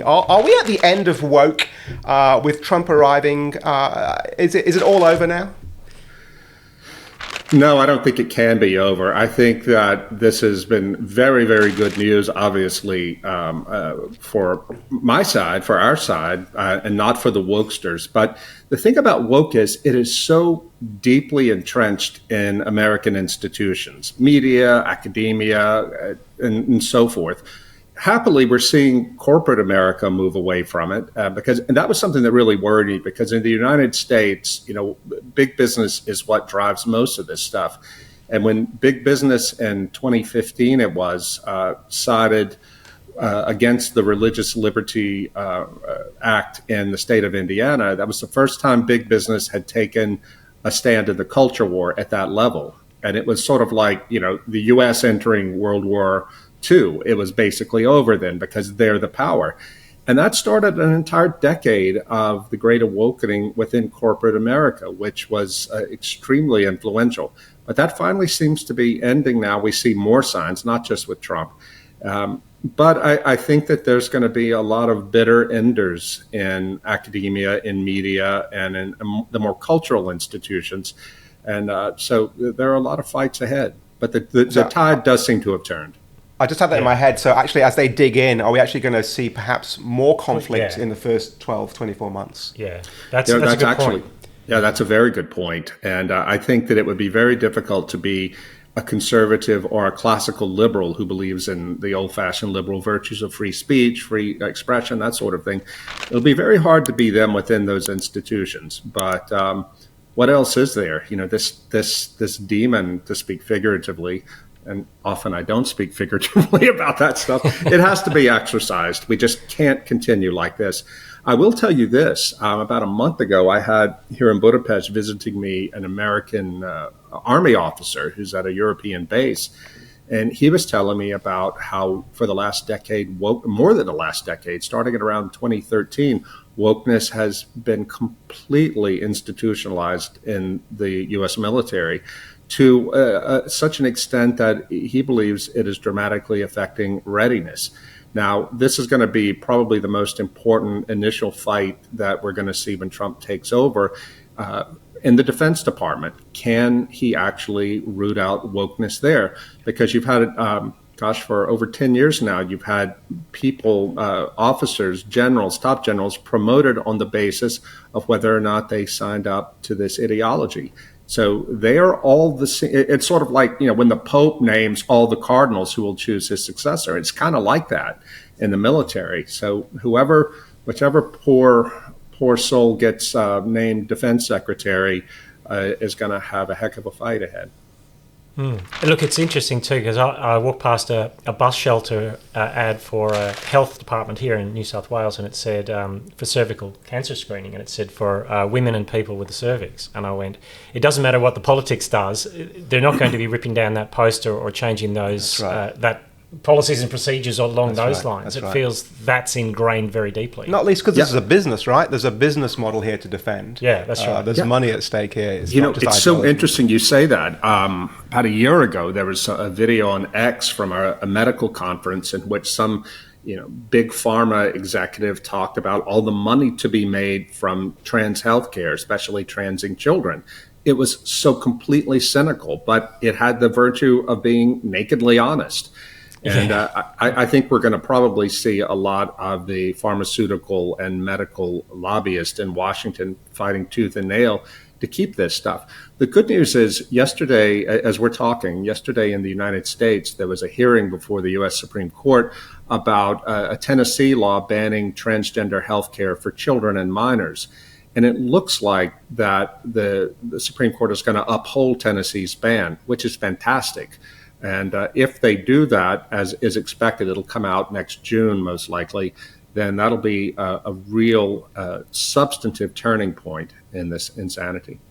interesting. Are we at the end of woke with Trump arriving? Is it all over now? No, I don't think it can be over. I think that this has been very, very good news, obviously, for my side, for our side, and not for the wokesters. But the thing about woke is it is so deeply entrenched in American institutions, media, academia, and so forth. Happily, we're seeing corporate America move away from it and that was something that really worried me, because in the United States, big business is what drives most of this stuff. And when big business in 2015, it was sided against the Religious Liberty Act in the state of Indiana, that was the first time big business had taken a stand in the culture war at that level. And it was sort of like, the U.S. entering World War II. It was basically over then because they're the power. And that started an entire decade of the great awakening within corporate America, which was extremely influential. But that finally seems to be ending now. We see more signs, not just with Trump. But I think that there's going to be a lot of bitter enders in academia, in media, and in the more cultural institutions. And so there are a lot of fights ahead. But the tide does seem to have turned. I just had that in my head. So actually, as they dig in, are we actually going to see perhaps more conflict in the first 12, 24 months? Yeah, that's a good point. Yeah, that's a very good point. And I think that it would be very difficult to be a conservative or a classical liberal who believes in the old-fashioned liberal virtues of free speech, free expression, that sort of thing. It'll be very hard to be them within those institutions. But what else is there? This demon, to speak figuratively, and often I don't speak figuratively about that stuff. It has to be exercised. We just can't continue like this. I will tell you this. About a month ago, I had here in Budapest visiting me an American Army officer who's at a European base. And he was telling me about how for the last decade, more than the last decade, starting at around 2013, wokeness has been completely institutionalized in the U.S. military, to such an extent that he believes it is dramatically affecting readiness. Now, this is going to be probably the most important initial fight that we're going to see when Trump takes over in the Defense Department. Can he actually root out wokeness there? Because you've had, for over 10 years now, you've had people, officers, generals, top generals, promoted on the basis of whether or not they signed up to this ideology. So they are all the same. It's sort of like, when the Pope names all the cardinals who will choose his successor. It's kind of like that in the military. So whichever poor soul gets named defense secretary is going to have a heck of a fight ahead. Look, it's interesting too, because I walked past a bus shelter ad for a health department here in New South Wales, and it said for cervical cancer screening, and it said for women and people with the cervix. And I went, it doesn't matter what the politics does, they're not going to be ripping down that poster or changing those that policies and procedures along those lines. It feels that's ingrained very deeply. Not least because this is a business, right? There's a business model here to defend. Yeah, that's right. There's money at stake here. It's so interesting you say that. About a year ago, there was a video on X from a medical conference in which some big pharma executive talked about all the money to be made from trans healthcare, especially transing children. It was so completely cynical, but it had the virtue of being nakedly honest. And I think we're going to probably see a lot of the pharmaceutical and medical lobbyists in Washington fighting tooth and nail to keep this stuff. The good news is yesterday, as we're talking, yesterday in the United States, there was a hearing before the U.S. Supreme Court about a Tennessee law banning transgender health care for children and minors. And it looks like that the Supreme Court is going to uphold Tennessee's ban, which is fantastic. And if they do that, as is expected, it'll come out next June, most likely, then that'll be a real substantive turning point in this insanity.